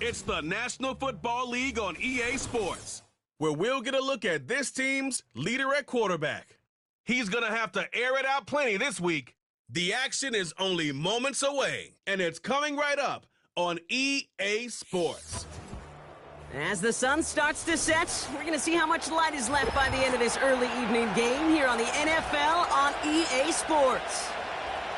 It's the National Football League on EA Sports, where we'll get a look at this team's leader at quarterback. He's going to have to air it out plenty this week. The action is only moments away, and it's coming right up on EA Sports. As the sun starts to set, we're going to see how much light is left by the end of this early evening game here on the NFL on EA Sports.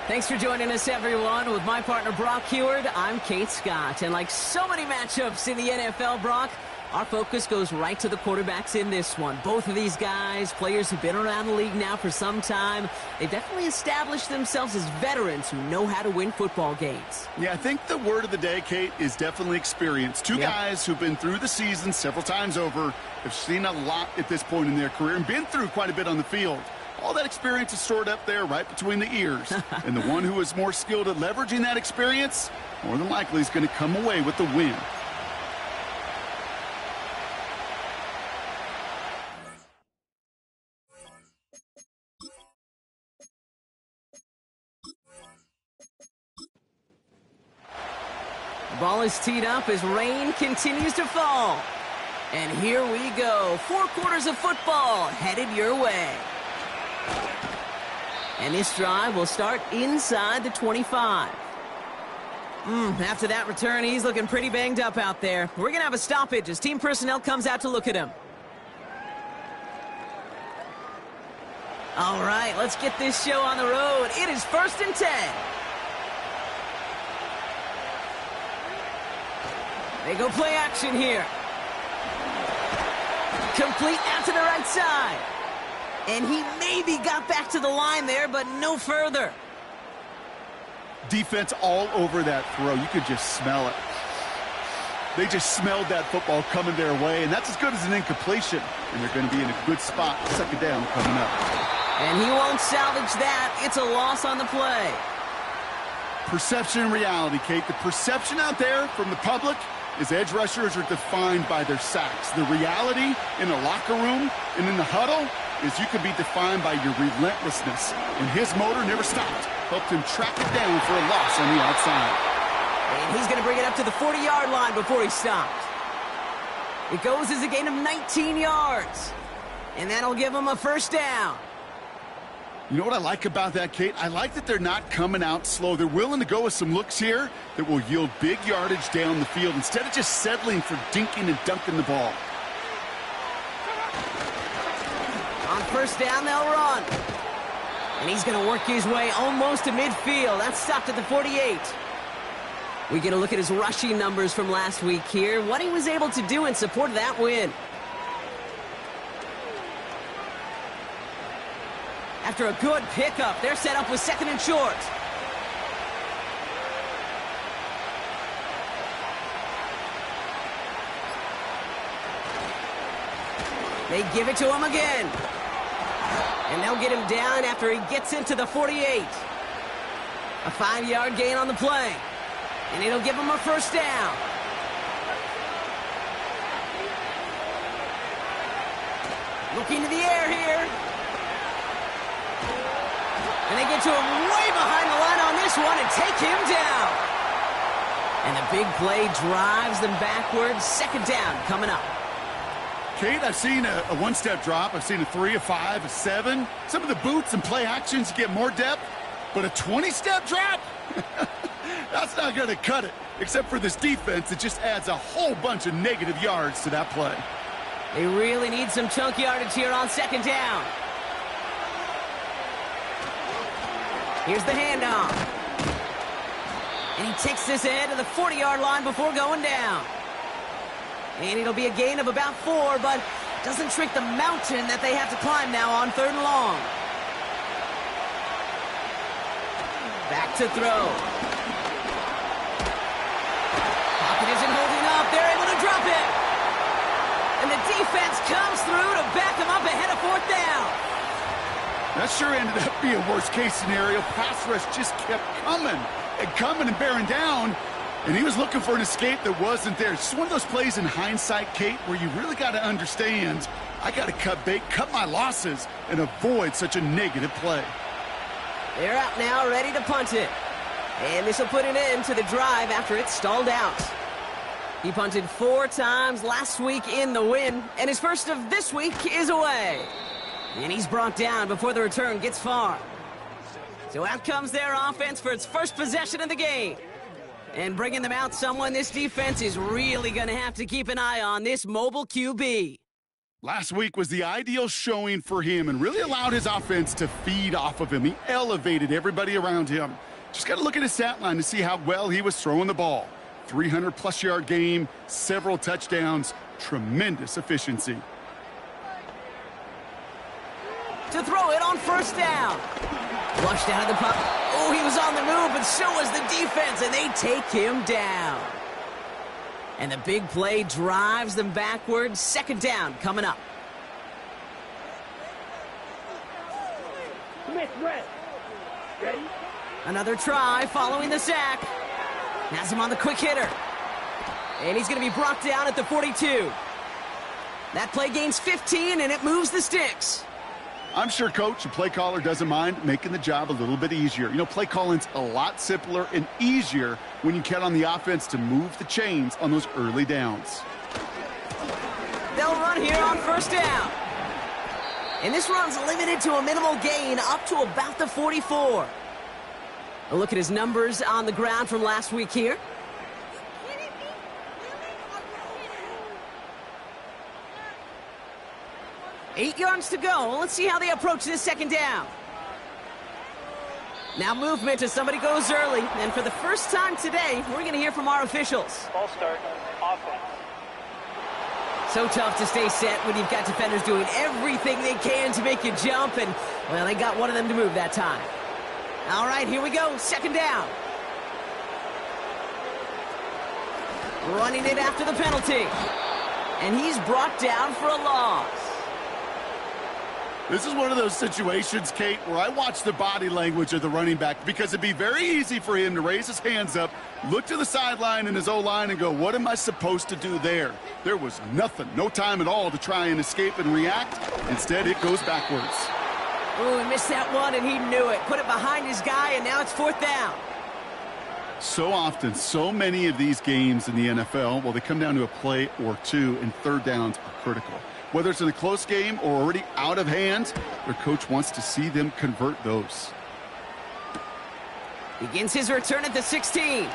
Thanks for joining us, everyone. With my partner, Brock Heward, I'm Kate Scott. And like so many matchups in the NFL, Brock, our focus goes right to the quarterbacks in this one. Both of these guys, players who've been around the league now for some time, they've definitely established themselves as veterans who know how to win football games. Yeah, I think the word of the day, Kate, is definitely experience. Two guys who've been through the season several times over, have seen a lot at this point in their career and been through quite a bit on the field. All that experience is stored up there right between the ears. And the one who is more skilled at leveraging that experience, more than likely is going to come away with the win. The ball is teed up as rain continues to fall. And here we go. 4 quarters of football headed your way. And this drive will start inside the 25. After that return, he's looking pretty banged up out there. We're going to have a stoppage as team personnel comes out to look at him. All right, let's get this show on the road. It is 1st and 10. They go play action here. Complete out to the right side. And he maybe got back to the line there, but no further. Defense all over that throw. You could just smell it. They just smelled that football coming their way, and that's as good as an incompletion. And they're going to be in a good spot, 2nd down coming up. And he won't salvage that. It's a loss on the play. Perception and reality, Kate. The perception out there from the public is edge rushers are defined by their sacks. The reality in the locker room and in the huddle is you can be defined by your relentlessness. And his motor never stopped. Helped him track it down for a loss on the outside. And he's going to bring it up to the 40-yard line before he stopped. It goes as a gain of 19 yards. And that'll give him a 1st down. You know what I like about that, Kate? I like that they're not coming out slow. They're willing to go with some looks here that will yield big yardage down the field instead of just settling for dinking and dunking the ball. On 1st down, they'll run. And he's going to work his way almost to midfield. That's stopped at the 48. We get a look at his rushing numbers from last week here, what he was able to do in support of that win. After a good pickup, they're set up with 2nd and short. They give it to him again. And they'll get him down after he gets into the 48. A 5-yard gain on the play. And it'll give him a 1st down. Looking to the air here. And they get to him way behind the line on this one and take him down. And the big play drives them backwards. 2nd down coming up. Kate, I've seen a 1-step drop. I've seen a 3, a 5, a 7. Some of the boots and play actions get more depth. But a 20-step drop? That's not going to cut it. Except for this defense, it just adds a whole bunch of negative yards to that play. They really need some chunk yardage here on 2nd down. Here's the handoff. And he takes this ahead to the 40-yard line before going down. And it'll be a gain of about 4, but doesn't shrink the mountain that they have to climb now on 3rd and long. Back to throw. Pocket isn't holding up. They're able to drop it. And the defense comes through to back him up ahead of 4th down. That sure ended up being a worst-case scenario. Pass rush just kept coming and bearing down. And he was looking for an escape that wasn't there. It's just one of those plays in hindsight, Kate, where you really got to understand, I got to cut bait, cut my losses, and avoid such a negative play. They're out now, ready to punt it. And this will put an end to the drive after it's stalled out. He punted 4 times last week in the win, and his first of this week is away. And he's brought down before the return gets far. So out comes their offense for its first possession of the game. And bringing them out, someone this defense is really going to have to keep an eye on, this mobile QB. Last week was the ideal showing for him and really allowed his offense to feed off of him. He elevated everybody around him. Just got to look at his stat line to see how well he was throwing the ball. 300-plus yard game, several touchdowns, tremendous efficiency. To throw it on first down. Flushed out of the pocket. Oh, he was on the move, but so was the defense, and they take him down. And the big play drives them backwards. Second down coming up. Ready? Another try following the sack. Has him on the quick hitter. And he's going to be brought down at the 42. That play gains 15, and it moves the sticks. I'm sure coach and play caller doesn't mind making the job a little bit easier. You know, play calling's a lot simpler and easier when you count on the offense to move the chains on those early downs. They'll run here on first down. And this run's limited to a minimal gain up to about the 44. A look at his numbers on the ground from last week here. Eight yards to go. Let's see how they approach this second down. Now movement as somebody goes early. And for the first time today, we're going to hear from our officials. Ball start. Offense. So tough to stay set when you've got defenders doing everything they can to make you jump. And, well, they got one of them to move that time. All right, here we go. Second down. Running it after the penalty. And he's brought down for a loss. This is one of those situations, Kate, where I watch the body language of the running back because it'd be very easy for him to raise his hands up, look to the sideline in his O-line and go, what am I supposed to do there? There was nothing, no time at all to try and escape and react. Instead, it goes backwards. Oh, he missed that one, and he knew it. Put it behind his guy, and now it's fourth down. So often, so many of these games in the NFL, well, they come down to a play or two, and third downs are critical. Whether it's in a close game or already out of hand, their coach wants to see them convert those. Begins his return at the 16.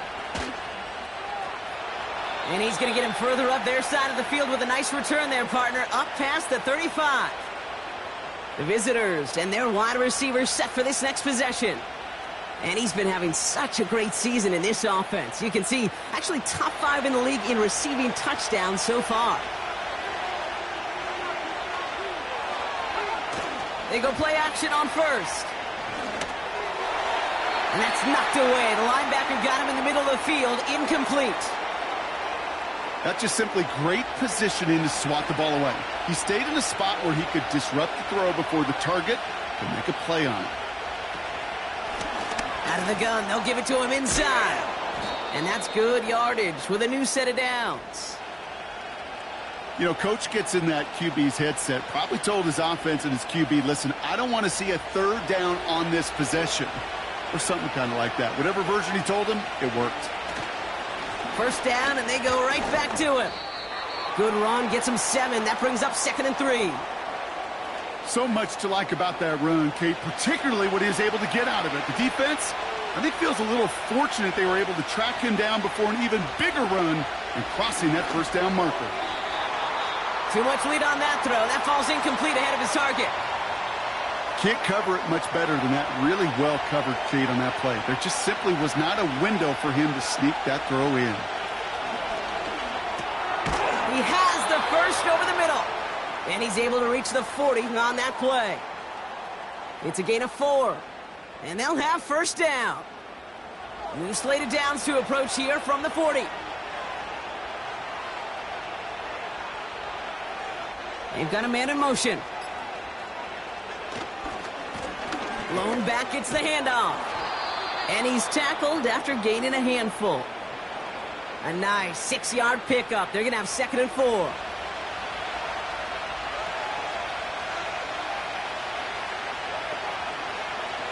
And he's going to get him further up their side of the field with a nice return there, partner, up past the 35. The visitors and their wide receivers set for this next possession. And he's been having such a great season in this offense. You can see, actually top 5 in the league in receiving touchdowns so far. They go play action on first. And that's knocked away. The linebacker got him in the middle of the field, incomplete. That's just simply great positioning to swat the ball away. He stayed in a spot where he could disrupt the throw before the target could make a play on it. Out of the gun, they'll give it to him inside. And that's good yardage with a new set of downs. You know, coach gets in that QB's headset, probably told his offense and his QB, listen, I don't want to see a third down on this possession. Or something kind of like that. Whatever version he told him, it worked. First down, and they go right back to him. Good run, gets him 7. That brings up 2nd and 3. So much to like about that run, Kate, particularly what he was able to get out of it. The defense, I think, feels a little fortunate they were able to track him down before an even bigger run and crossing that first down marker. Too much lead on that throw. That falls incomplete ahead of his target. Can't cover it much better than that. Really well covered, Kate, on that play. There just simply was not a window for him to sneak that throw in. He has the first over the middle. And he's able to reach the 40 on that play. It's a gain of 4. And they'll have first down. New slated downs to approach here from the 40. They've got a man in motion. Blown back gets the handoff. And he's tackled after gaining a handful. A nice 6-yard pickup. They're going to have 2nd and 4.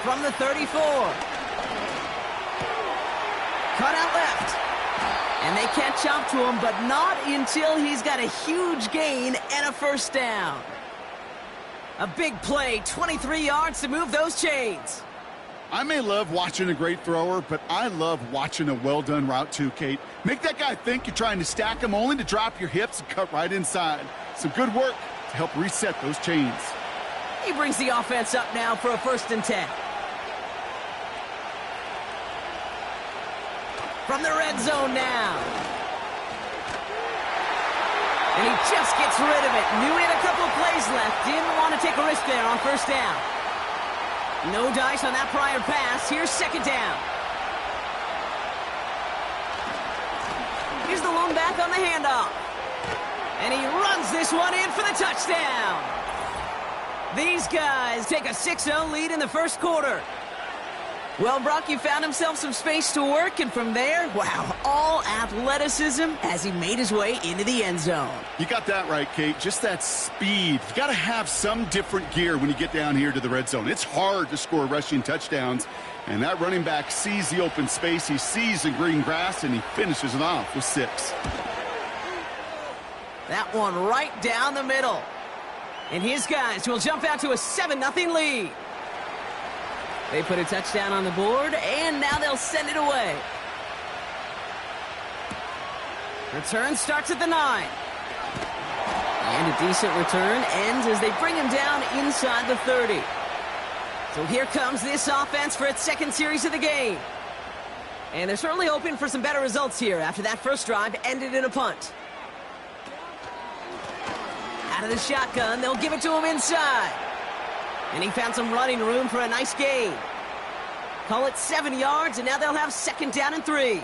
From the 34. Cut out left. And they catch up to him, but not until he's got a huge gain and a first down. A big play, 23 yards to move those chains. I may love watching a great thrower, but I love watching a well-done route too, Kate. Make that guy think you're trying to stack him only to drop your hips and cut right inside. Some good work to help reset those chains. He brings the offense up now for a 1st and 10. From the red zone now. And he just gets rid of it. Knew he had a couple of plays left. Didn't want to take a risk there on 1st down. No dice on that prior pass. Here's 2nd down. Here's the lone back on the handoff. And he runs this one in for the touchdown. These guys take a 6-0 lead in the 1st quarter. Well, Brock, he found himself some space to work, and from there, wow, all athleticism as he made his way into the end zone. You got that right, Kate. Just that speed. You got to have some different gear when you get down here to the red zone. It's hard to score rushing touchdowns, and that running back sees the open space, he sees the green grass, and he finishes it off with 6. That one right down the middle. And his guys will jump out to a 7-0 lead. They put a touchdown on the board, and now they'll send it away. Return starts at the 9. And a decent return ends as they bring him down inside the 30. So here comes this offense for its 2nd series of the game. And they're certainly hoping for some better results here after that first drive ended in a punt. Out of the shotgun, they'll give it to him inside. And he found some running room for a nice gain. Call it 7 yards, and now they'll have 2nd down and 3.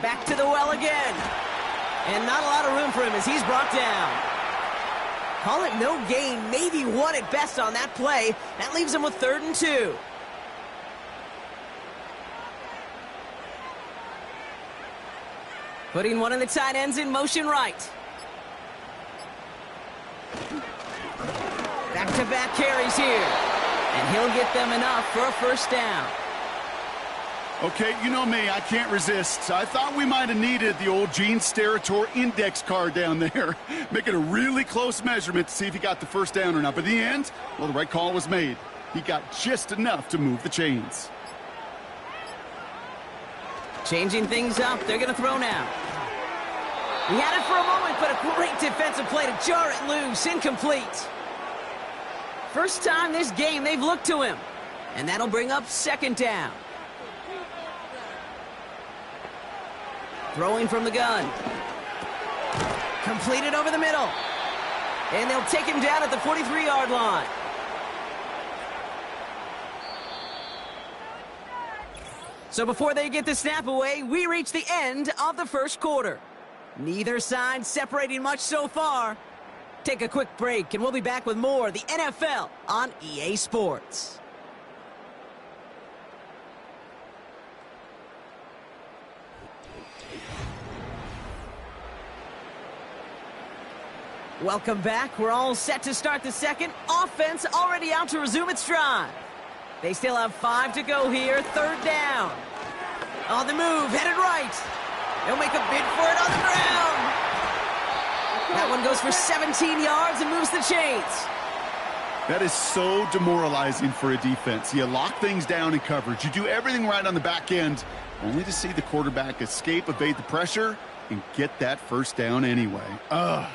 Back to the well again. And not a lot of room for him as he's brought down. Call it no gain, maybe 1 at best on that play. That leaves him with 3rd and 2. Putting one of the tight ends in motion right. Back-to-back carries here. And he'll get them enough for a 1st down. Okay, you know me, I can't resist. I thought we might have needed the old Gene Steratore index card down there. Make it a really close measurement to see if he got the 1st down or not. But in the end, well, the right call was made. He got just enough to move the chains. Changing things up, they're going to throw now. He had it for a moment, but a great defensive play to jar it loose, incomplete. First time this game they've looked to him, and that'll bring up 2nd down. Throwing from the gun. Completed over the middle. And they'll take him down at the 43-yard line. So before they get the snap away, we reach the end of the 1st quarter. Neither side separating much so far. Take a quick break, and we'll be back with more of the NFL on EA Sports. Welcome back. We're all set to start the 2nd. Offense already out to resume its drive. They still have 5 to go here. 3rd down. On the move, headed right. They'll make a bid for it on the ground. That one goes for 17 yards and moves the chains. That is so demoralizing for a defense. You lock things down in coverage. You do everything right on the back end, only to see the quarterback escape, evade the pressure, and get that 1st down anyway. Ugh.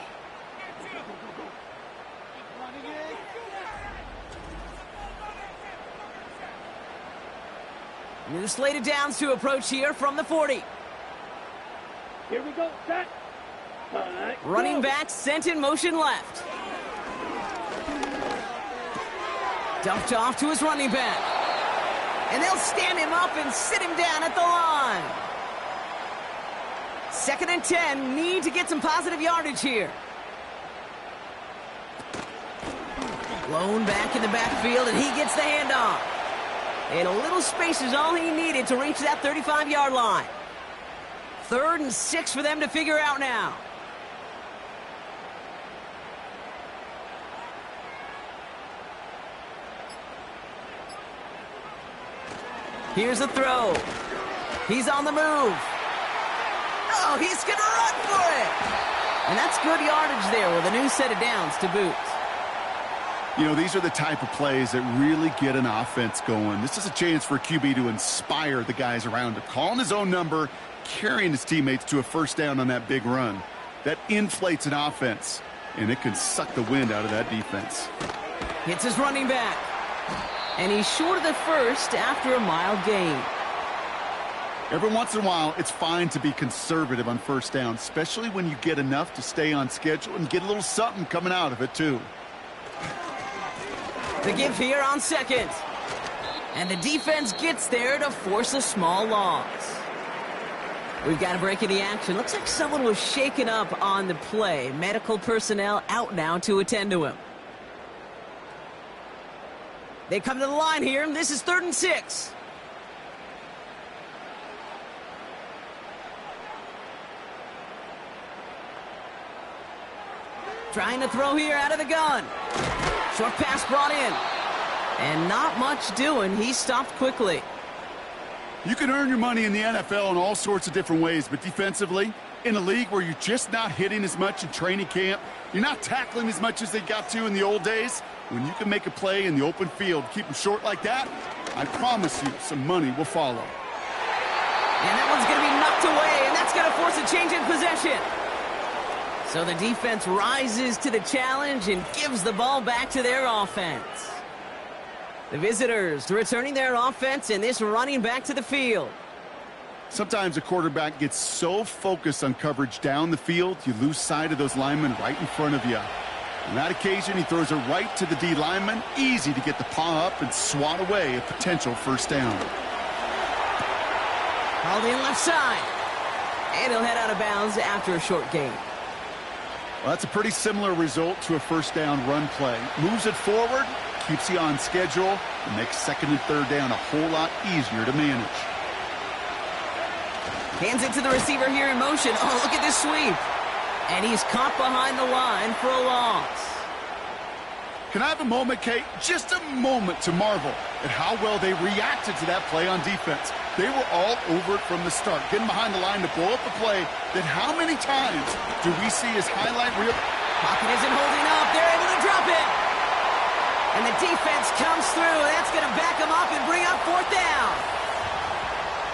New slate of downs to approach here from the 40. Here we go, set. Running back sent in motion left. Dumped off to his running back. And they'll stand him up and sit him down at the line. 2nd and 10, need to get some positive yardage here. Blown back in the backfield, and he gets the handoff. And a little space is all he needed to reach that 35-yard line. 3rd and 6 for them to figure out now. Here's a throw. He's on the move. Oh, he's going to run for it. And that's good yardage there with a new set of downs to boot. You know, these are the type of plays that really get an offense going. This is a chance for a QB to inspire the guys around him. Calling his own number, carrying his teammates to a first down on that big run. That inflates an offense, and it can suck the wind out of that defense. Hits his running back. And he's short of the first after a mild gain. Every once in a while, it's fine to be conservative on first down, especially when you get enough to stay on schedule and get a little something coming out of it, too. The give here on second. And the defense gets there to force a small loss. We've got a break in the action. Looks like someone was shaken up on the play. Medical personnel out now to attend to him. They come to the line here. This is 3rd and 6. Trying to throw here out of the gun. Short pass brought in. And not much doing. He stopped quickly. You can earn your money in the NFL in all sorts of different ways, but defensively, in a league where you're just not hitting as much in training camp, you're not tackling as much as they got to in the old days, when you can make a play in the open field, keep them short like that, I promise you some money will follow. And that one's going to be knocked away, and that's going to force a change in possession. So the defense rises to the challenge and gives the ball back to their offense. The visitors returning their offense and this running back to the field. Sometimes a quarterback gets so focused on coverage down the field, you lose sight of those linemen right in front of you. On that occasion, he throws it right to the D lineman. Easy to get the paw up and swat away a potential first down. Called in left side. And he'll head out of bounds after a short gain. Well, that's a pretty similar result to a first down run play. Moves it forward, keeps you on schedule, and makes 2nd and 3rd down a whole lot easier to manage. Hands it to the receiver here in motion. Oh, look at this sweep. And he's caught behind the line for a loss. Can I have a moment, Kate? Just a moment to marvel at how well they reacted to that play on defense. They were all over it from the start, getting behind the line to blow up a play that how many times do we see as highlight reel? Pocket isn't holding up. They're able to drop it. And the defense comes through. That's going to back them up and bring up 4th down.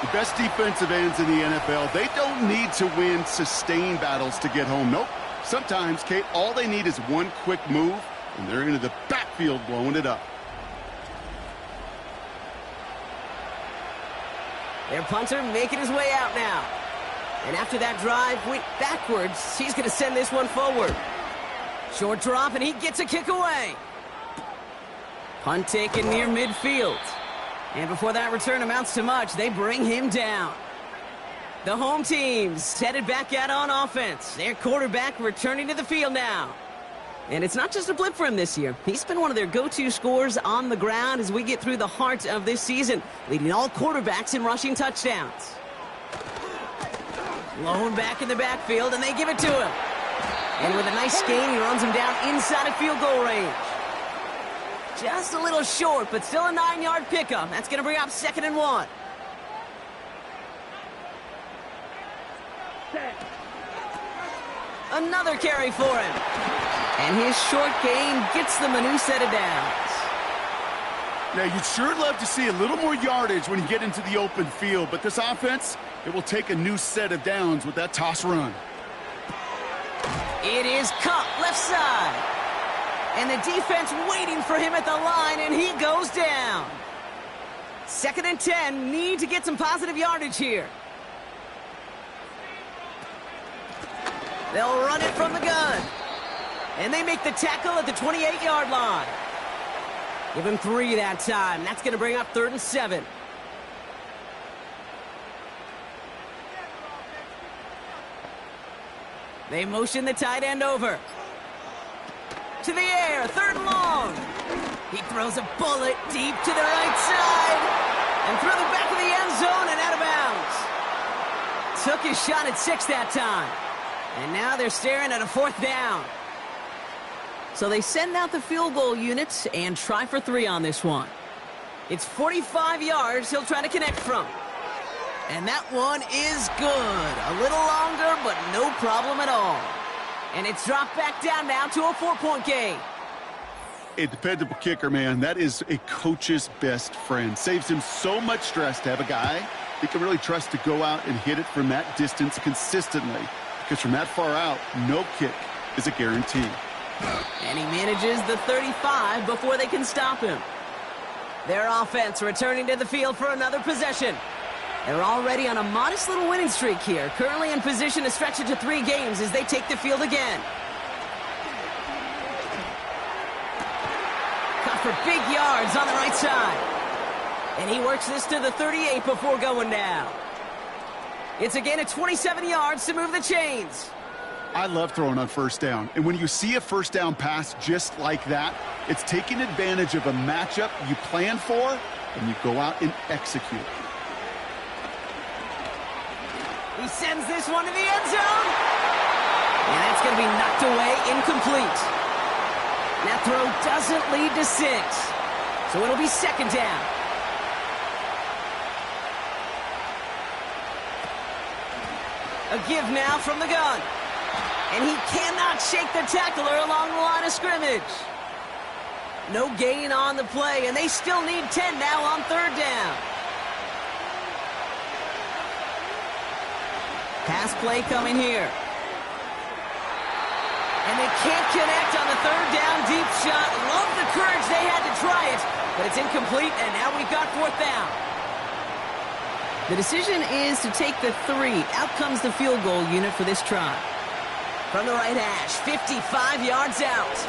The best defensive ends in the NFL, they don't need to win sustained battles to get home. Nope. Sometimes, Kate, all they need is one quick move, and they're into the backfield blowing it up. Their punter making his way out now. And after that drive went backwards, he's going to send this one forward. Short drop, and he gets a kick away. Punt taken near midfield. And before that return amounts to much, they bring him down. The home team's headed back out on offense. Their quarterback returning to the field now. And it's not just a blip for him this year. He's been one of their go-to scorers on the ground as we get through the heart of this season, leading all quarterbacks in rushing touchdowns. Lone back in the backfield, and they give it to him. And with a nice gain, he runs him down inside of field goal range. Just a little short, but still a 9-yard pickup. That's going to bring up 2nd and 1. Another carry for him. And his short gain gets them a new set of downs. Now, you'd sure love to see a little more yardage when you get into the open field, but this offense, it will take a new set of downs with that toss run. It is Cup, left side. And the defense waiting for him at the line, and he goes down. 2nd and 10, need to get some positive yardage here. They'll run it from the gun. And they make the tackle at the 28-yard line. Give him 3 that time. That's going to bring up 3rd and 7. They motion the tight end over. To the air, 3rd and long. He throws a bullet deep to the right side. And through the back of the end zone and out of bounds. Took his shot at 6 that time. And now they're staring at a 4th down. So they send out the field goal units and try for 3 on this one. It's 45 yards he'll try to connect from. And that one is good. A little longer, but no problem at all. And it's dropped back down now to a 4-point game. A dependable kicker, man. That is a coach's best friend. Saves him so much stress to have a guy he can really trust to go out and hit it from that distance consistently. Because from that far out, no kick is a guarantee. And he manages the 35 before they can stop him. Their offense returning to the field for another possession. They're already on a modest little winning streak here, currently in position to stretch it to 3 games as they take the field again. Cut for big yards on the right side. And he works this to the 38 before going down. It's a gain of 27 yards to move the chains. I love throwing on first down. And when you see a first down pass just like that, it's taking advantage of a matchup you plan for, and you go out and execute. He sends this one to the end zone. And that's going to be knocked away, incomplete. That throw doesn't lead to 6. So it'll be second down. A give now from the gun. And he cannot shake the tackler along the line of scrimmage. No gain on the play, and they still need 10 now on third down. Pass play coming here. And they can't connect on the third down deep shot. Love the courage they had to try it, but it's incomplete, and now we've got fourth down. The decision is to take the 3. Out comes the field goal unit for this try. From the right hash, 55 yards out.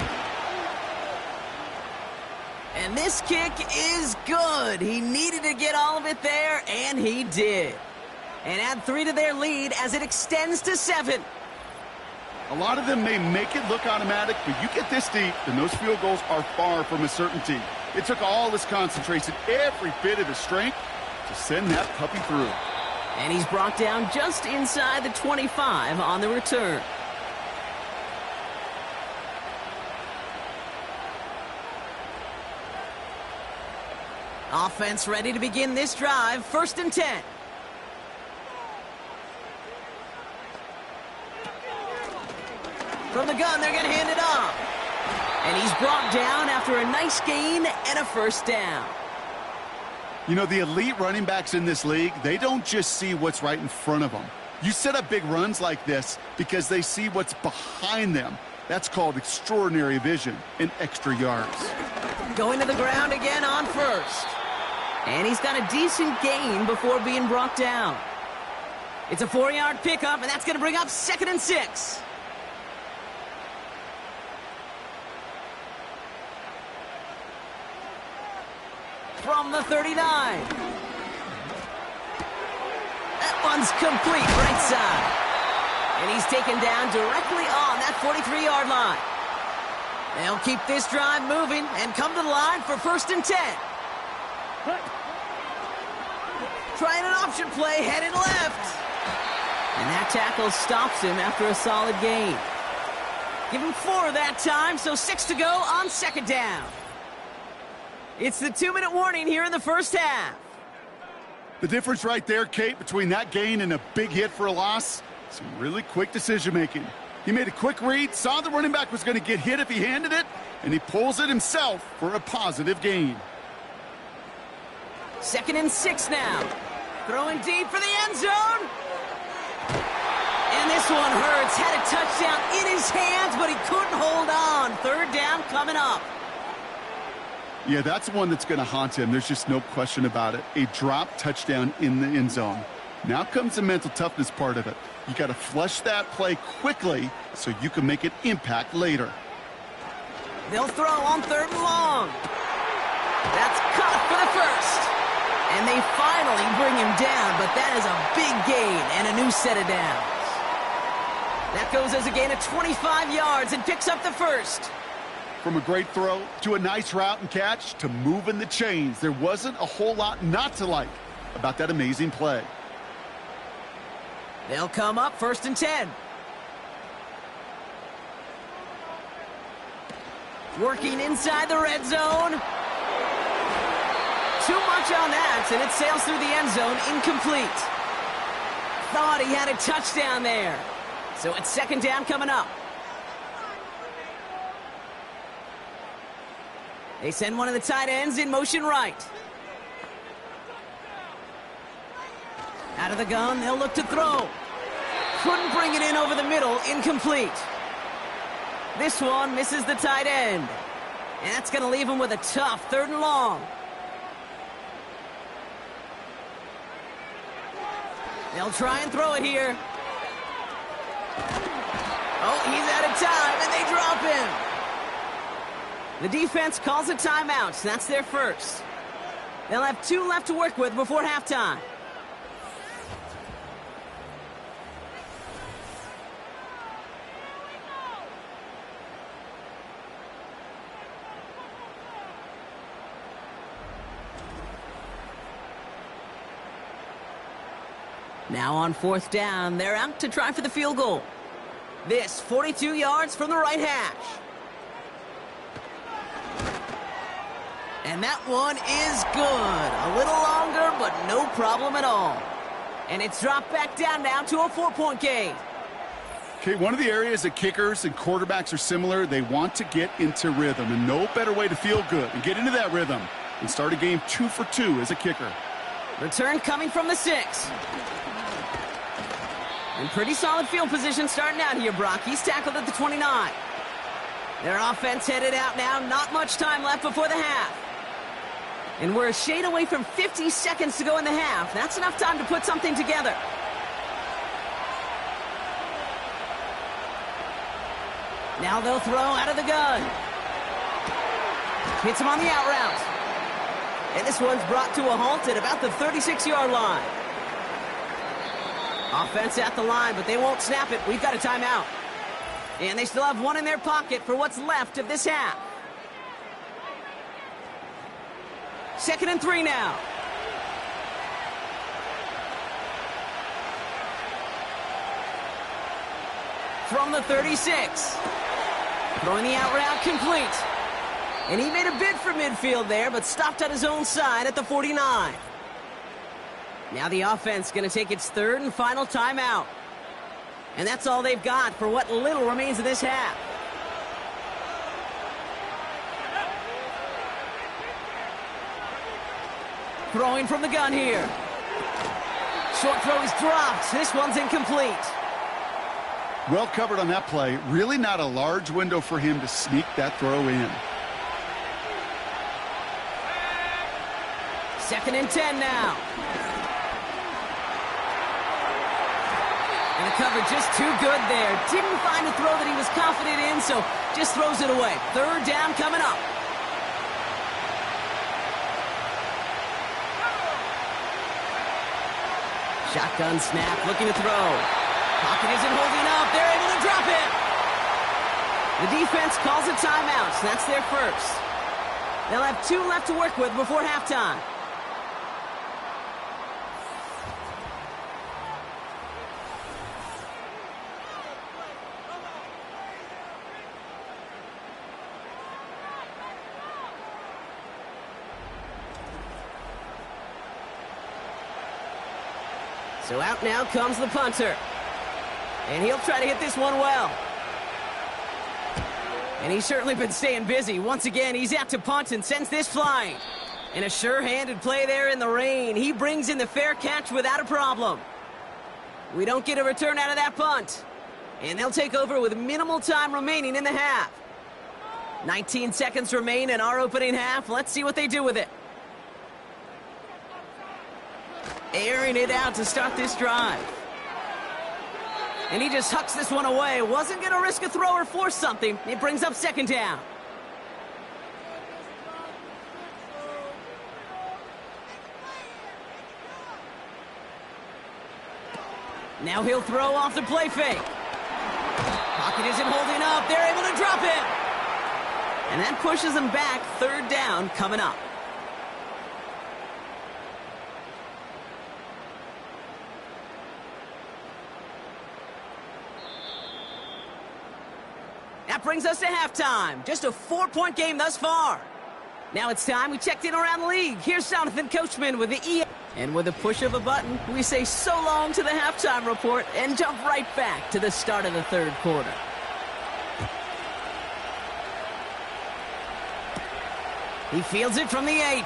And this kick is good. He needed to get all of it there, and he did. And add 3 to their lead as it extends to 7. A lot of them may make it look automatic, but you get this deep, and those field goals are far from a certainty. It took all his concentration, every bit of his strength, to send that puppy through. And he's brought down just inside the 25 on the return. Offense ready to begin this drive. 1st and 10. From the gun, they're going to hand it off. And he's brought down after a nice gain and a first down. You know, the elite running backs in this league, they don't just see what's right in front of them. You set up big runs like this because they see what's behind them. That's called extraordinary vision and extra yards. Going to the ground again on first. And he's got a decent gain before being brought down. It's a 4-yard pickup, and that's going to bring up 2nd and 6. From the 39. That one's complete right side. And he's taken down directly on that 43-yard line. They'll keep this drive moving and come to the line for 1st and 10. Trying an option play, headed left. And that tackle stops him after a solid gain. Give him 4 that time, so 6 to go on 2nd down. It's the 2-minute warning here in the first half. The difference right there, Kate, between that gain and a big hit for a loss, some really quick decision-making. He made a quick read, saw the running back was going to get hit if he handed it, and he pulls it himself for a positive gain. 2nd and 6 now. Throwing deep for the end zone. And this one hurts. Had a touchdown in his hands, but he couldn't hold on. 3rd down coming up. Yeah, that's one that's going to haunt him. There's just no question about it. A drop touchdown in the end zone. Now comes the mental toughness part of it. You got to flush that play quickly so you can make an impact later. They'll throw on 3rd and long. That's caught for the first. And they finally bring him down, but that is a big gain and a new set of downs. That goes as a gain of 25 yards and picks up the first. From a great throw to a nice route and catch to moving the chains, there wasn't a whole lot not to like about that amazing play. They'll come up 1st and 10. Working inside the red zone. too much on that, and it sails through the end zone, incomplete. Thought he had a touchdown there. So it's second down coming up. They send one of the tight ends in motion right. Out of the gun, they'll look to throw. Couldn't bring it in over the middle, incomplete. This one misses the tight end. And that's going to leave him with a tough 3rd and long. They'll try and throw it here. Oh, he's out of time, and they drop him. The defense calls a timeout, so that's their first. They'll have 2 left to work with before halftime. Now on 4th down, they're out to try for the field goal. This 42 yards from the right hash. And that one is good. A little longer, but no problem at all. And it's dropped back down now to a 4-point game. Okay, one of the areas that kickers and quarterbacks are similar, they want to get into rhythm. And no better way to feel good and get into that rhythm and start a game 2 for 2 as a kicker. Return coming from the 6. And pretty solid field position starting out here, Brock. He's tackled at the 29. Their offense headed out now. Not much time left before the half. And we're a shade away from 50 seconds to go in the half. That's enough time to put something together. Now they'll throw out of the gun. Hits him on the out route. And this one's brought to a halt at about the 36-yard line. Offense at the line, but they won't snap it. We've got a timeout. And they still have one in their pocket for what's left of this half. 2nd and 3 now. From the 36. Throwing the out route complete. And he made a bid for midfield there, but stopped at his own side at the 49. Now the offense going to take its 3rd and final timeout. And that's all they've got for what little remains of this half. Throwing from the gun here. Short throw is dropped. This one's incomplete. Well covered on that play. Really not a large window for him to sneak that throw in. 2nd and 10 now. And the cover just too good there. Didn't find a throw that he was confident in, so just throws it away. 3rd down coming up. Shotgun snap, looking to throw. Pocket isn't holding up. They're able to drop it. The defense calls a timeout, so that's their first. They'll have 2 left to work with before halftime. So out now comes the punter. And he'll try to hit this one well. And he's certainly been staying busy. Once again, he's out to punt and sends this flying. And a sure-handed play there in the rain. He brings in the fair catch without a problem. We don't get a return out of that punt. And they'll take over with minimal time remaining in the half. 19 seconds remain in our opening half. Let's see what they do with it. Airing it out to start this drive. And he just hucks this one away. Wasn't going to risk a throw or force something. It brings up 2nd down. Now he'll throw off the play fake. Pocket isn't holding up. They're able to drop it. And that pushes them back. 3rd down coming up. That brings us to halftime. Just a 4-point game thus far. Now it's time we checked in around the league. Here's Jonathan Coachman with the EA. And with a push of a button, we say so long to the halftime report and jump right back to the start of the third quarter. He fields it from the 8.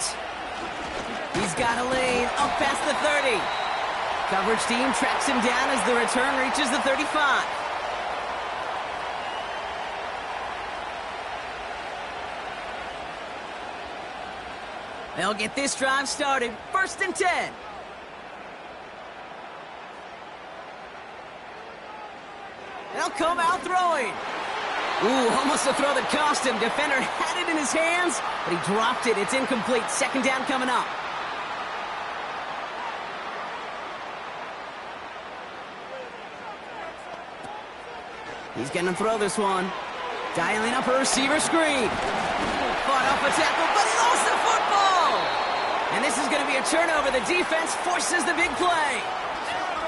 He's got a lane up past the 30. Coverage team tracks him down as the return reaches the 35. They'll get this drive started. 1st and 10. They'll come out throwing. Ooh, almost a throw that cost him. Defender had it in his hands, but he dropped it. It's incomplete. 2nd down coming up. He's going to throw this one. Dialing up a receiver screen. Fought off a tackle, but he lost the football. And this is going to be a turnover. The defense forces the big play.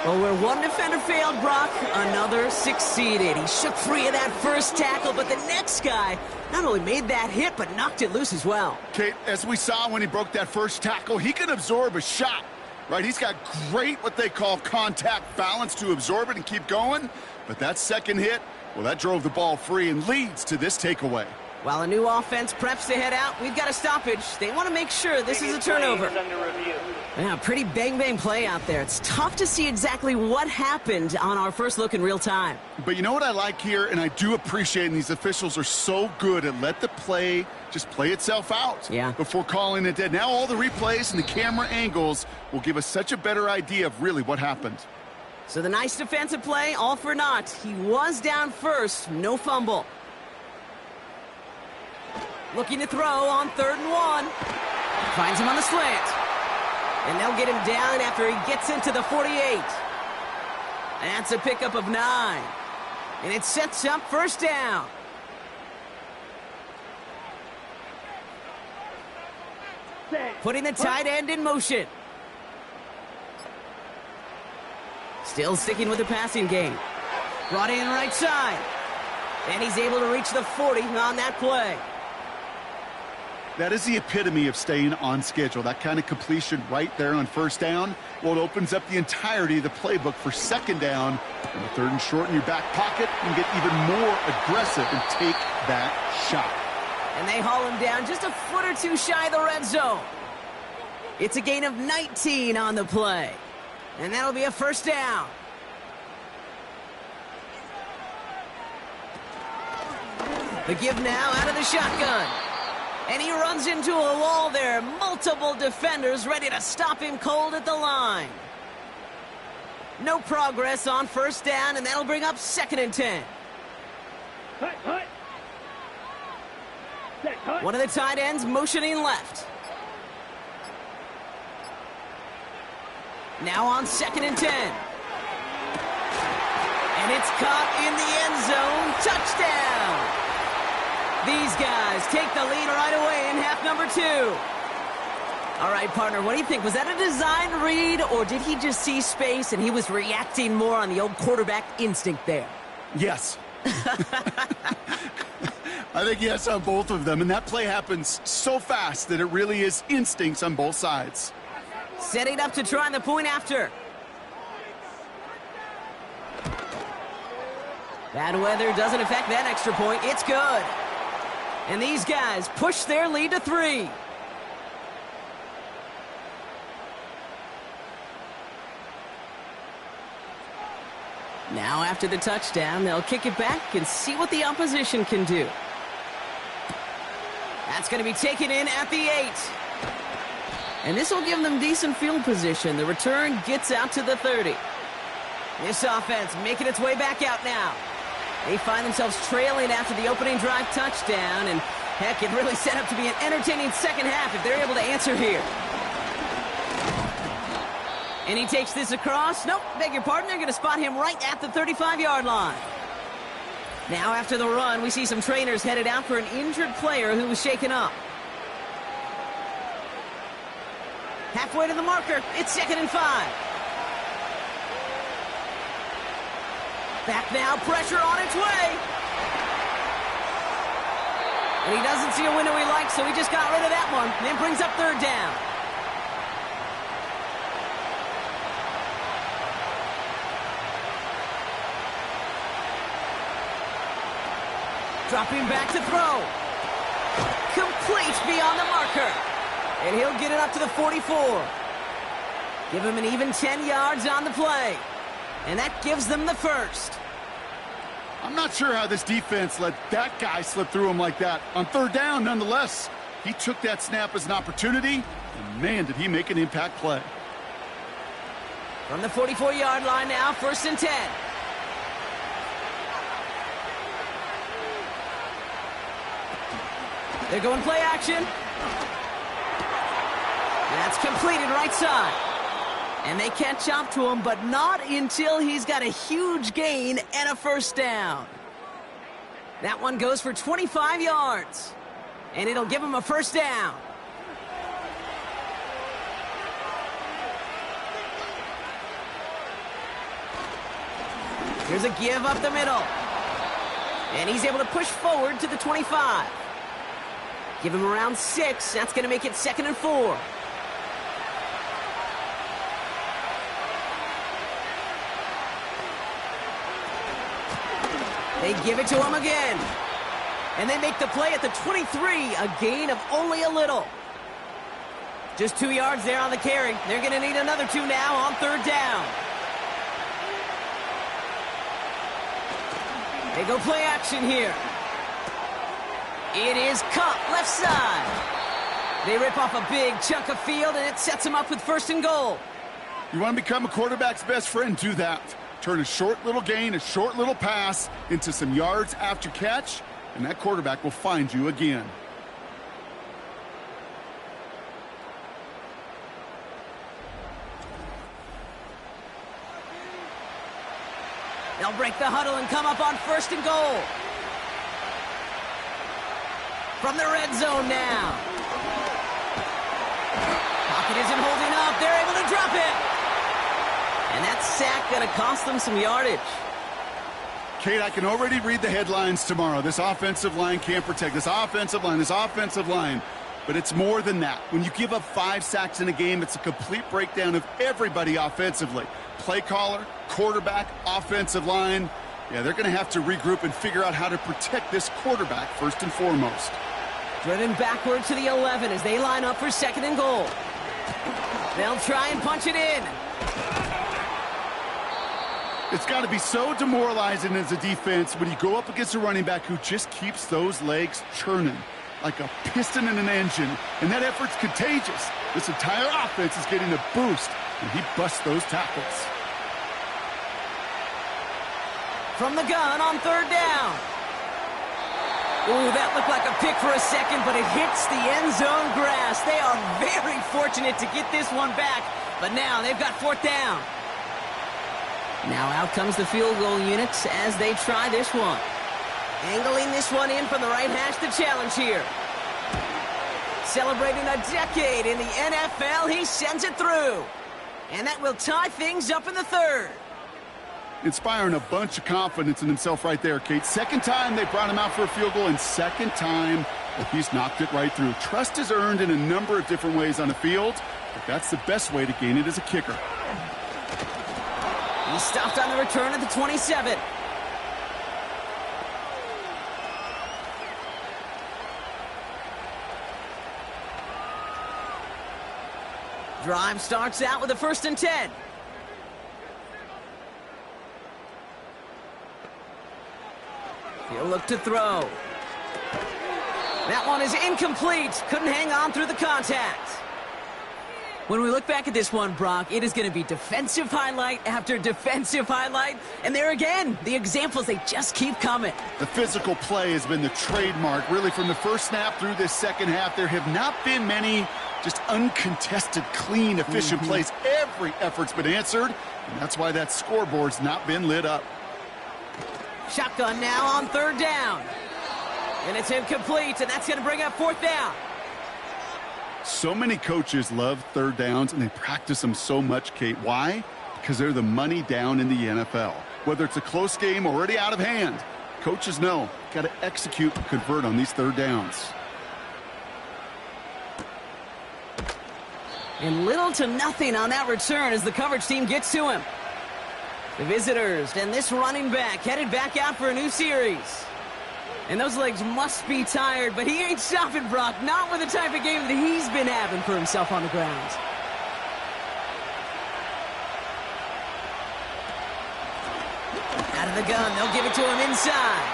Well, where one defender failed, Brock, another succeeded. He shook free of that first tackle, but the next guy not only made that hit, but knocked it loose as well. Kate, as we saw when he broke that first tackle, he can absorb a shot, right? He's got great, what they call contact balance to absorb it and keep going. But that second hit, well, that drove the ball free and leads to this takeaway. While a new offense preps to head out, we've got a stoppage. They want to make sure this is a turnover. Yeah, pretty bang-bang play out there. It's tough to see exactly what happened on our first look in real time. But you know what I like here, and I do appreciate, and these officials are so good at let the play just play itself out before calling it dead. Now all the replays and the camera angles will give us such a better idea of really what happened. So the nice defensive play, all for naught. He was down first, no fumble. Looking to throw on 3rd and 1. Finds him on the slant. And they'll get him down after he gets into the 48. That's a pickup of 9. And it sets up 1st down. Putting the tight end in motion. Still sticking with the passing game. Brought in right side. And he's able to reach the 40 on that play. That is the epitome of staying on schedule. That kind of completion right there on 1st down. Well, it opens up the entirety of the playbook for 2nd down. And the 3rd and short in your back pocket, you can get even more aggressive and take that shot. And they haul him down just a foot or two shy of the red zone. It's a gain of 19 on the play. And that'll be a 1st down. The give now out of the shotgun. And he runs into a wall there. Multiple defenders ready to stop him cold at the line. No progress on 1st down, and that'll bring up 2nd and 10. One of the tight ends motioning left. Now on 2nd and 10. And it's caught in the end zone. Touchdown! These guys take the lead right away in half number 2. All right, partner, what do you think? Was that a design read, or did he just see space and he was reacting more on the old quarterback instinct there? Yes. I think yes on both of them, and that play happens so fast that it really is instincts on both sides. Setting up to try the point after. Bad weather doesn't affect that extra point. It's good. And these guys push their lead to 3. Now after the touchdown, they'll kick it back and see what the opposition can do. That's going to be taken in at the 8. And this will give them decent field position. The return gets out to the 30. This offense making its way back out now. They find themselves trailing after the opening drive touchdown, and heck, it really set up to be an entertaining second half if they're able to answer here. And he takes this across. Nope, beg your pardon. They're going to spot him right at the 35-yard line. Now after the run, we see some trainers headed out for an injured player who was shaken up. Halfway to the marker. It's 2nd and 5. Back now, pressure on its way. And he doesn't see a window he likes, so he just got rid of that one. And then brings up third down. Dropping back to throw. Complete beyond the marker. And he'll get it up to the 44. Give him an even 10 yards on the play. And that gives them the first. I'm not sure how this defense let that guy slip through him like that. On third down, nonetheless, he took that snap as an opportunity, and man, did he make an impact play. From the 44-yard line now, 1st and 10. They're going play action. That's completed right side. And they catch up to him, but not until he's got a huge gain and a first down. That one goes for 25 yards. And it'll give him a first down. Here's a give up the middle. And he's able to push forward to the 25. Give him around 6. That's going to make it 2nd and 4. They give it to him again. And they make the play at the 23, a gain of only a little. Just 2 yards there on the carry. They're going to need another 2 now on third down. They go play action here. It is Cup, left side. They rip off a big chunk of field, and it sets them up with 1st and goal. You want to become a quarterback's best friend, do that. Turn a short little gain, a short little pass into some yards after catch, and that quarterback will find you again. They'll break the huddle and come up on 1st and goal. From the red zone now. Pocket isn't holding up. They're able to drop it. And that sack going to cost them some yardage. Kate, I can already read the headlines tomorrow. This offensive line can't protect. This offensive line. But it's more than that. When you give up 5 sacks in a game, it's a complete breakdown of everybody offensively. Play caller, quarterback, offensive line. Yeah, they're going to have to regroup and figure out how to protect this quarterback first and foremost. Driven backward to the 11 as they line up for 2nd and goal. They'll try and punch it in. It's got to be so demoralizing as a defense when you go up against a running back who just keeps those legs churning like a piston in an engine, and that effort's contagious. This entire offense is getting a boost, and he busts those tackles. From the gun on third down. Ooh, that looked like a pick for a second, but it hits the end zone grass. They are very fortunate to get this one back, but now they've got 4th down. Now out comes the field goal units as they try this one. Angling this one in from the right hash, the challenge here. Celebrating a decade in the NFL, he sends it through. And that will tie things up in the 3rd. Inspiring a bunch of confidence in himself right there, Kate. 2nd time they brought him out for a field goal, and 2nd time he's knocked it right through. Trust is earned in a number of different ways on the field, but that's the best way to gain it as a kicker. He stopped on the return at the 27. Drive starts out with a 1st and 10. He'll look to throw. That one is incomplete. Couldn't hang on through the contact. When we look back at this one, Brock, it is going to be defensive highlight after defensive highlight. And there again, the examples, they just keep coming. The physical play has been the trademark. Really, from the first snap through this 2nd half, there have not been many just uncontested, clean, efficient plays. Every effort's been answered, and that's why that scoreboard's not been lit up. Shotgun now on third down. And it's incomplete, and that's going to bring up 4th down. So many coaches love 3rd downs, and they practice them so much, Kate. Why? Because they're the money down in the NFL. Whether it's a close game already out of hand, Coaches know, got to execute and convert on these third downs. And little to nothing on that return as the coverage team gets to him. The visitors and this running back headed back out for a new series. And those legs must be tired, but he ain't stopping, Brock. Not with the type of game that he's been having for himself on the ground. Out of the gun, they'll give it to him inside.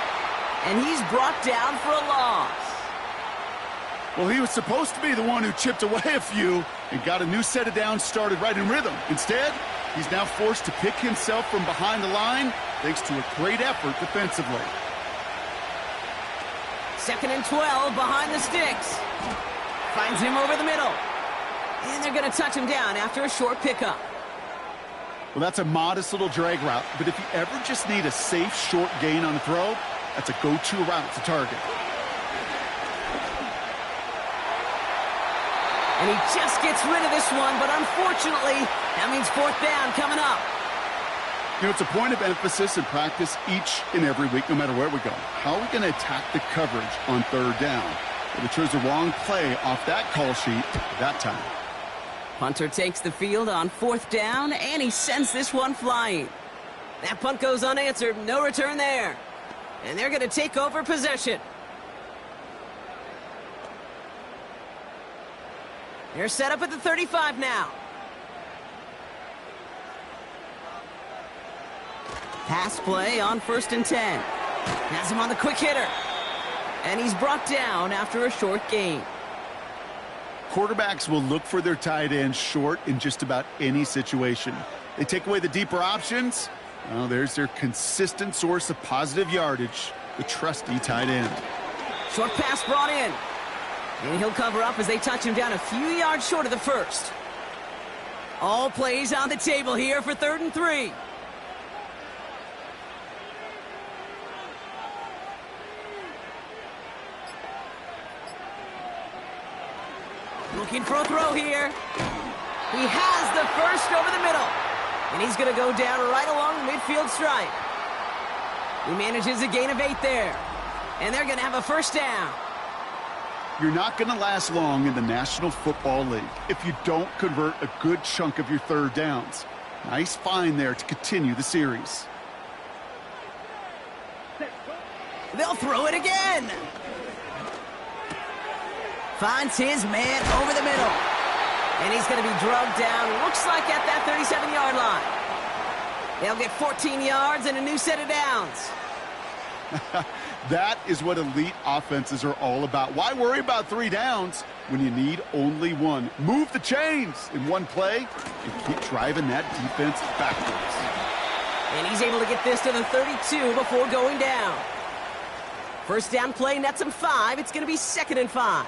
And he's brought down for a loss. Well, he was supposed to be the one who chipped away a few and got a new set of downs started right in rhythm. Instead, he's now forced to pick himself from behind the line thanks to a great effort defensively. 2nd and 12 behind the sticks. Finds him over the middle. And they're going to touch him down after a short pickup. Well, that's a modest little drag route, but if you ever just need a safe, short gain on a throw, that's a go-to route to target. And he just gets rid of this one, but unfortunately, that means 4th down coming up. You know, it's a point of emphasis in practice each and every week, no matter where we go. How are we going to attack the coverage on 3rd down? Well, we chose the wrong play off that call sheet that time. Punter takes the field on 4th down, and he sends this one flying. That punt goes unanswered, no return there. And they're going to take over possession. They're set up at the 35 now. Pass play on 1st and 10. Has him on the quick hitter. And he's brought down after a short gain. Quarterbacks will look for their tight end short in just about any situation. They take away the deeper options. Well, there's their consistent source of positive yardage, the trusty tight end. Short pass brought in. And he'll cover up as they touch him down a few yards short of the 1st. All plays on the table here for 3rd and 3. Looking for a throw here. He has the 1st over the middle. And he's going to go down right along the midfield stripe. He manages a gain of 8 there. And they're going to have a 1st down. You're not going to last long in the National Football League if you don't convert a good chunk of your 3rd downs. Nice find there to continue the series. They'll throw it again. Finds his man over the middle. And he's going to be drugged down, looks like at that 37-yard line. They'll get 14 yards and a new set of downs. That is what elite offenses are all about. Why worry about 3 downs when you need only 1? Move the chains in one play and keep driving that defense backwards. And he's able to get this to the 32 before going down. 1st down play nets him 5. It's going to be 2nd and 5.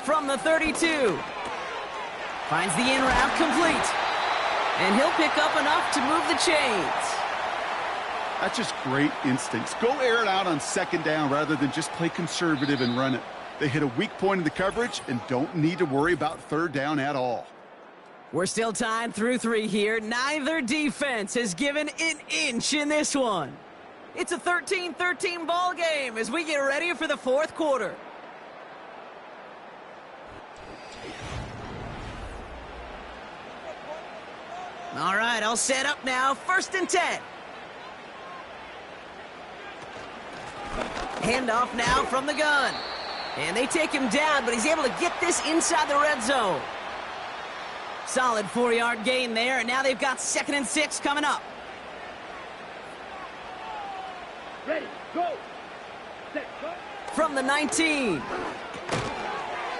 From the 32. Finds the in route complete. And he'll pick up enough to move the chains. That's just great instincts. Go air it out on 2nd down rather than just play conservative and run it. They hit a weak point in the coverage and don't need to worry about 3rd down at all. We're still tied through 3 here. Neither defense has given an inch in this one. It's a 13-13 ball game as we get ready for the 4th quarter. All right, all set up now. 1st and 10. Handoff now from the gun. And they take him down, but he's able to get this inside the red zone. Solid 4-yard gain there, and now they've got 2nd and 6 coming up. Ready, go. Set, go. From the 19.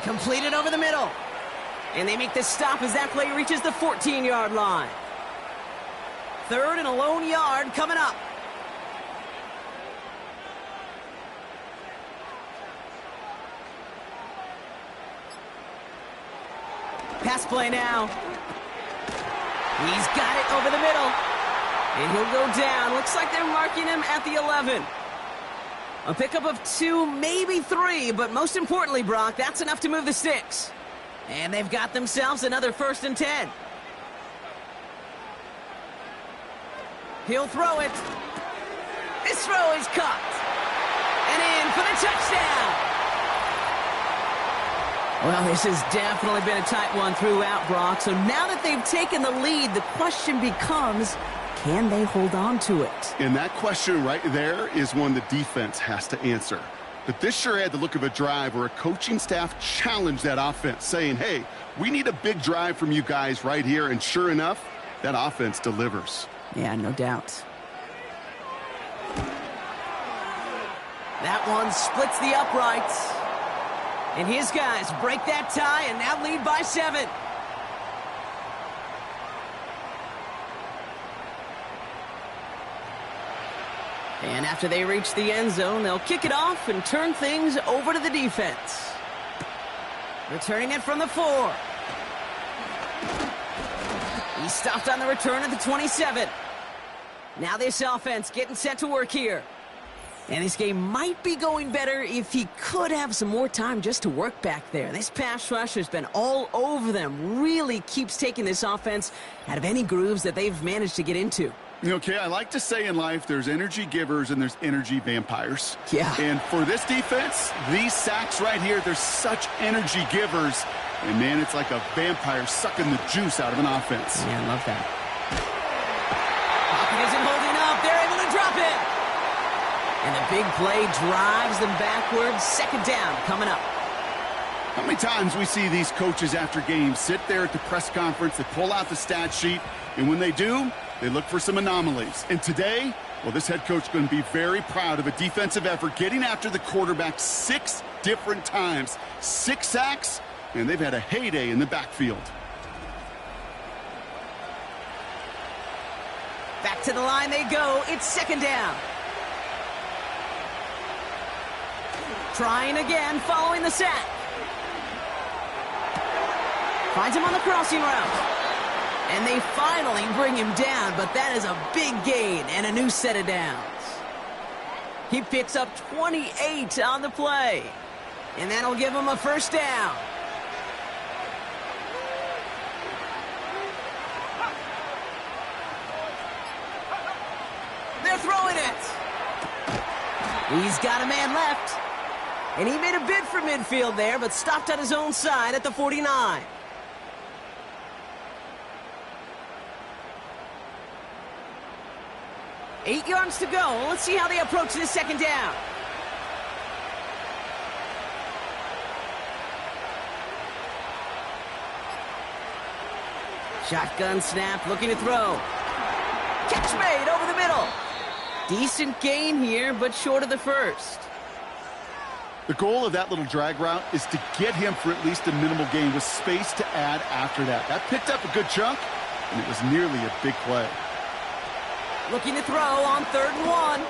Completed over the middle. And they make the stop as that play reaches the 14-yard line. 3rd and a lone yard coming up. Pass play now. He's got it over the middle. And he'll go down. Looks like they're marking him at the 11. A pickup of 2, maybe 3, but most importantly, Brock, that's enough to move the sticks. And they've got themselves another 1st and 10. He'll throw it. This throw is caught. And in for the touchdown. Well, this has definitely been a tight one throughout, Brock. So now that they've taken the lead, the question becomes, can they hold on to it? And that question right there is one the defense has to answer. But this sure had the look of a drive where a coaching staff challenged that offense, saying, hey, we need a big drive from you guys right here. And sure enough, that offense delivers. Yeah, no doubt. That one splits the uprights. And his guys break that tie and now lead by 7. And after they reach the end zone, they'll kick it off and turn things over to the defense. Returning it from the 4. He stopped on the return at the 27. Now this offense getting set to work here. And this game might be going better if he could have some more time just to work back there. This pass rush has been all over them. Really keeps taking this offense out of any grooves that they've managed to get into. Okay, I like to say in life there's energy givers and there's energy vampires. Yeah. And for this defense, these sacks right here, they're such energy givers. And, man, it's like a vampire sucking the juice out of an offense. Yeah, I love that. Pocket isn't holding up. They're able to drop it. And the big play drives them backwards. Second down coming up. How many times we see these coaches after games sit there at the press conference, they pull out the stat sheet, and when they do, they look for some anomalies. And today, well, this head coach is going to be very proud of a defensive effort getting after the quarterback 6 different times. 6 sacks, and they've had a heyday in the backfield. Back to the line they go. It's second down. Trying again, following the sack. Finds him on the crossing route. And they finally bring him down, but that is a big gain and a new set of downs. He picks up 28 on the play. And that'll give him a first down. They're throwing it. He's got a man left. And he made a bid for midfield there, but stopped on his own side at the 49. Eight yards to go. Let's see how they approach this second down. Shotgun snap, looking to throw. Catch made over the middle. Decent gain here, but short of the first. The goal of that little drag route is to get him for at least a minimal gain with space to add after that. That picked up a good chunk, and it was nearly a big play. Looking to throw on 3rd and 1.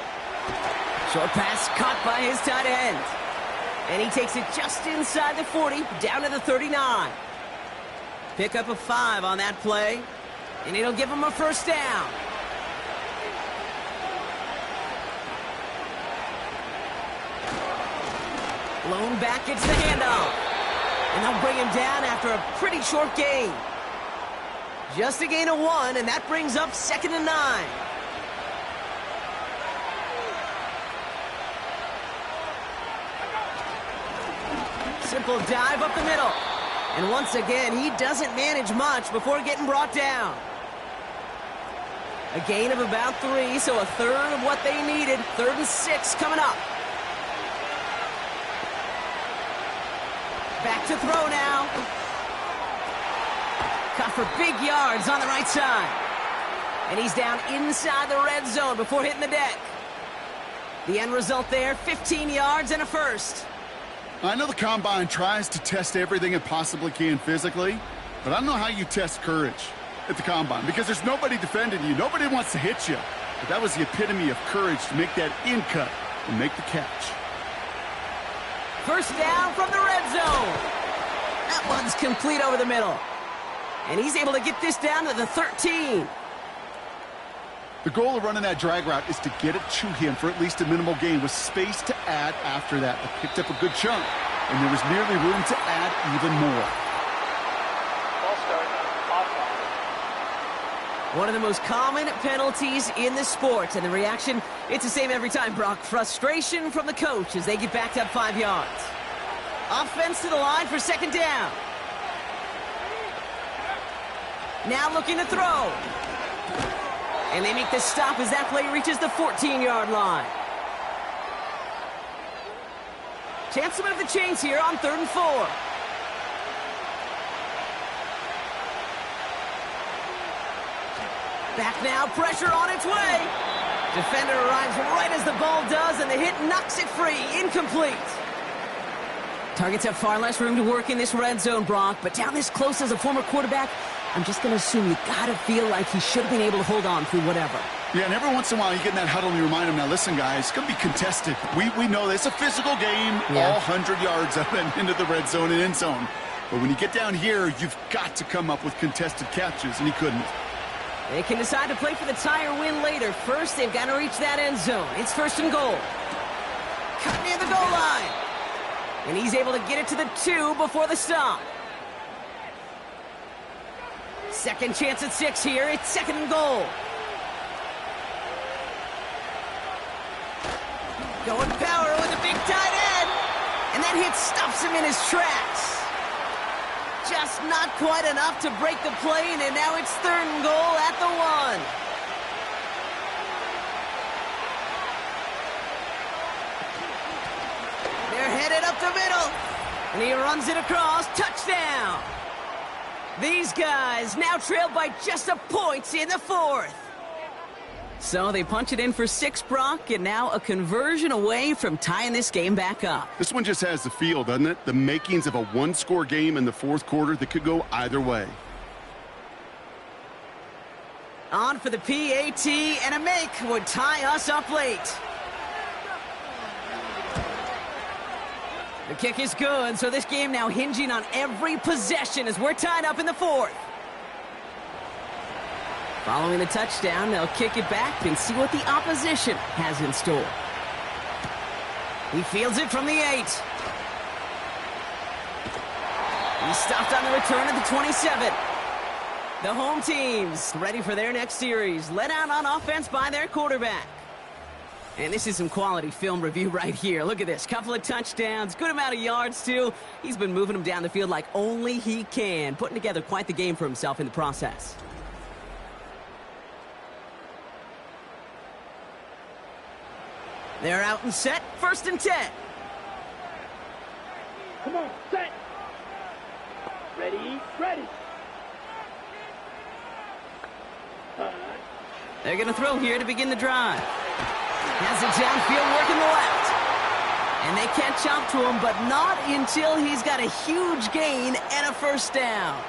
Short pass caught by his tight end. And he takes it just inside the 40, down to the 39. Pick up a 5 on that play, and it'll give him a first down. Blown back, gets the handoff. And they'll bring him down after a pretty short gain. Just a gain of 1, and that brings up 2nd and 9. Simple dive up the middle. And once again, he doesn't manage much before getting brought down. A gain of about 3, so a third of what they needed. 3rd and 6 coming up. Back to throw now. Caught for big yards on the right side. And he's down inside the red zone before hitting the deck. The end result there, 15 yards and a first. I know the Combine tries to test everything it possibly can physically, but I don't know how you test courage at the Combine because there's nobody defending you. Nobody wants to hit you. But that was the epitome of courage to make that in cut and make the catch. First down from the red zone. That one's complete over the middle. And he's able to get this down to the 13. The goal of running that drag route is to get it to him for at least a minimal gain with space to add after that. They picked up a good chunk, and there was nearly room to add even more. One of the most common penalties in the sport, and the reaction, it's the same every time, Brock. Frustration from the coach as they get backed up 5 yards. Offense to the line for second down. Now looking to throw. And they make the stop as that play reaches the 14-yard line. Chance to move the chains here on 3rd and 4. Back now, pressure on its way. Defender arrives right as the ball does, and the hit knocks it free. Incomplete. Targets have far less room to work in this red zone, Brock, but down this close as a former quarterback, I'm just going to assume you got to feel like he should have been able to hold on through whatever. Yeah, and every once in a while you get in that huddle and you remind him, now listen, guys, it's going to be contested. We know this. It's a physical game, all 100 yards up and into the red zone and end zone. But when you get down here, you've got to come up with contested catches, and he couldn't. They can decide to play for the tie or win later. First, they've got to reach that end zone. It's 1st and goal. Cut near the goal line. And he's able to get it to the 2 before the stop. Second chance at 6 here. It's 2nd and goal. Going power with a big tight end. And that hit stops him in his tracks. Just not quite enough to break the plane, and now it's 3rd and goal at the 1. They're headed up the middle, and he runs it across. Touchdown! These guys now trailed by just a point in the 4th. So they punch it in for 6, Brock, and now a conversion away from tying this game back up. This one just has the feel, doesn't it? The makings of a one-score game in the 4th quarter that could go either way. On for the PAT, and a make would tie us up late. The kick is good, so this game now hinging on every possession as we're tied up in the 4th. Following the touchdown, they'll kick it back and see what the opposition has in store. He fields it from the 8. He's stopped on the return at the 27. The home team's ready for their next series, led out on offense by their quarterback. And this is some quality film review right here. Look at this. Couple of touchdowns, good amount of yards, too. He's been moving them down the field like only he can, putting together quite the game for himself in the process. They're out and set. 1st and 10. Come on, set. Ready, ready. They're going to throw here to begin the drive. Has it downfield working the left. And they catch up to him, but not until he's got a huge gain and a 1st down.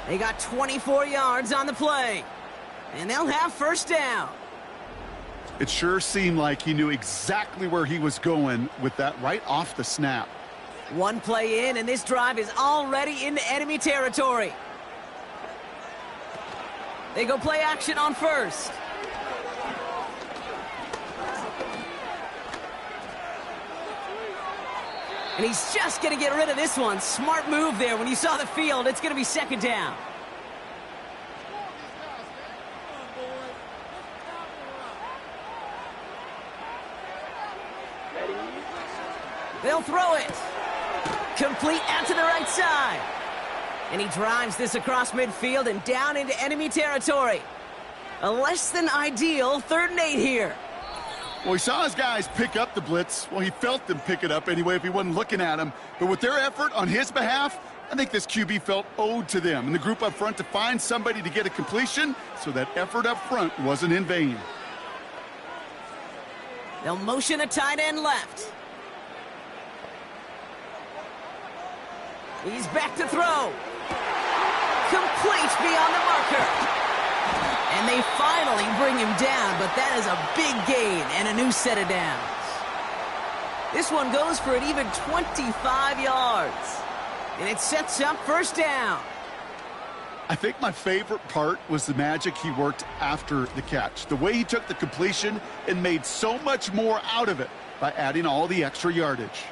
They got 24 yards on the play. And they'll have 1st down. It sure seemed like he knew exactly where he was going with that right off the snap. One play in, and this drive is already into enemy territory. They go play action on 1st. And he's just going to get rid of this one. Smart move there. When you saw the field, it's going to be 2nd down. They'll throw it. Complete out to the right side. And he drives this across midfield and down into enemy territory. A less than ideal 3rd and 8 here. Well, he saw his guys pick up the blitz. Well, he felt them pick it up anyway if he wasn't looking at him. But with their effort on his behalf, I think this QB felt owed to them and the group up front to find somebody to get a completion, so that effort up front wasn't in vain. They'll motion a tight end left. He's back to throw. Complete beyond the marker. And they finally bring him down, but that is a big gain and a new set of downs. This one goes for an even 25 yards. And it sets up 1st down. I think my favorite part was the magic he worked after the catch. The way he took the completion and made so much more out of it by adding all the extra yardage.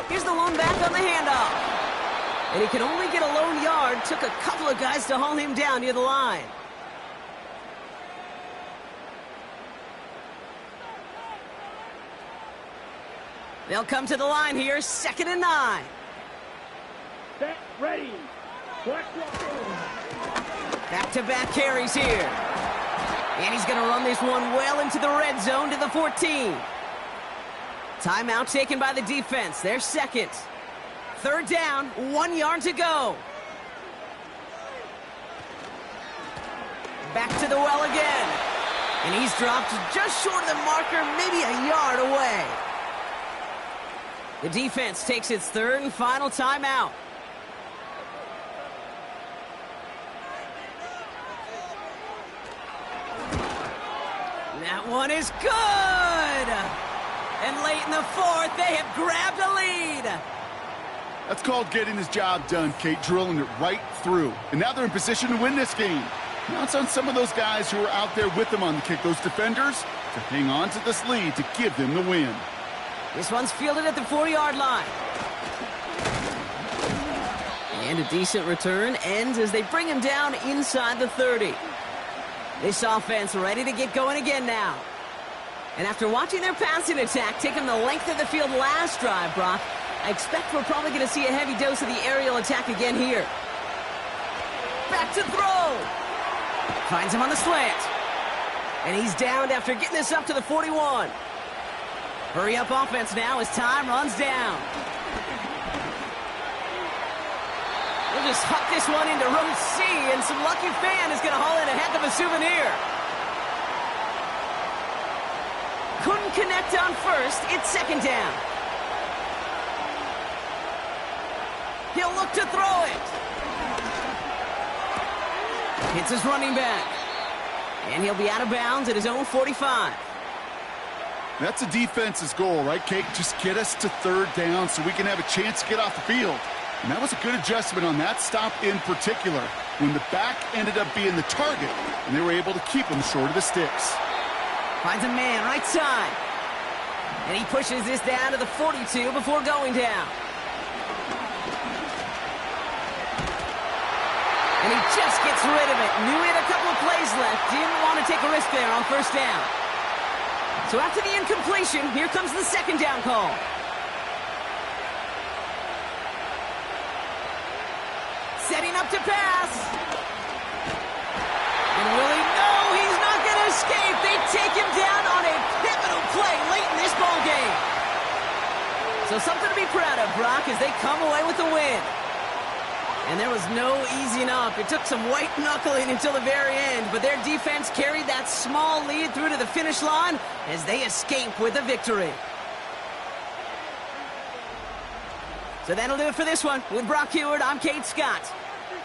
Here's the one back on the handoff. And he could only get a lone yard. Took a couple of guys to haul him down near the line. They'll come to the line here, 2nd and 9. Set, ready. Back-to-back carries here. And he's going to run this one well into the red zone to the 14. Timeout taken by the defense. Their second. 3rd down, 1 yard to go. Back to the well again. And he's dropped just short of the marker, maybe a yard away. The defense takes its 3rd and final timeout. That one is good! And late in the 4th, they have grabbed a lead. That's called getting his job done, Kate, drilling it right through. And now they're in position to win this game. Now it's on some of those guys who are out there with them on the kick, those defenders, to hang on to this lead to give them the win. This one's fielded at the 4-yard line. And a decent return ends as they bring him down inside the 30. This offense ready to get going again now. And after watching their passing attack take them the length of the field last drive, Brock, I expect we're probably going to see a heavy dose of the aerial attack again here. Back to throw. Finds him on the slant. And he's downed after getting this up to the 41. Hurry up offense now as time runs down. We'll just huck this one into row C, and some lucky fan is going to haul in a heck of a souvenir. Couldn't connect on first. It's 2nd down. He'll look to throw it. Hits his running back. And he'll be out of bounds at his own 45. That's a defense's goal, right, Kate? Just get us to 3rd down so we can have a chance to get off the field. And that was a good adjustment on that stop in particular, when the back ended up being the target, and they were able to keep him short of the sticks. Finds a man right side. And he pushes this down to the 42 before going down. And he just gets rid of it. Knew he had a couple of plays left. Didn't want to take a risk there on 1st down. So after the incompletion, here comes the 2nd down call. Setting up to pass. And will he? No, he's not going to escape. They take him down on a pivotal play late in this ball game. So something to be proud of, Brock, as they come away with the win. And there was no easing up. It took some white knuckling until the very end, but their defense carried that small lead through to the finish line as they escape with a victory. So that'll do it for this one. With Brock Heward, I'm Kate Scott.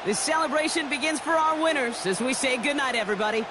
This celebration begins for our winners as we say goodnight, everybody.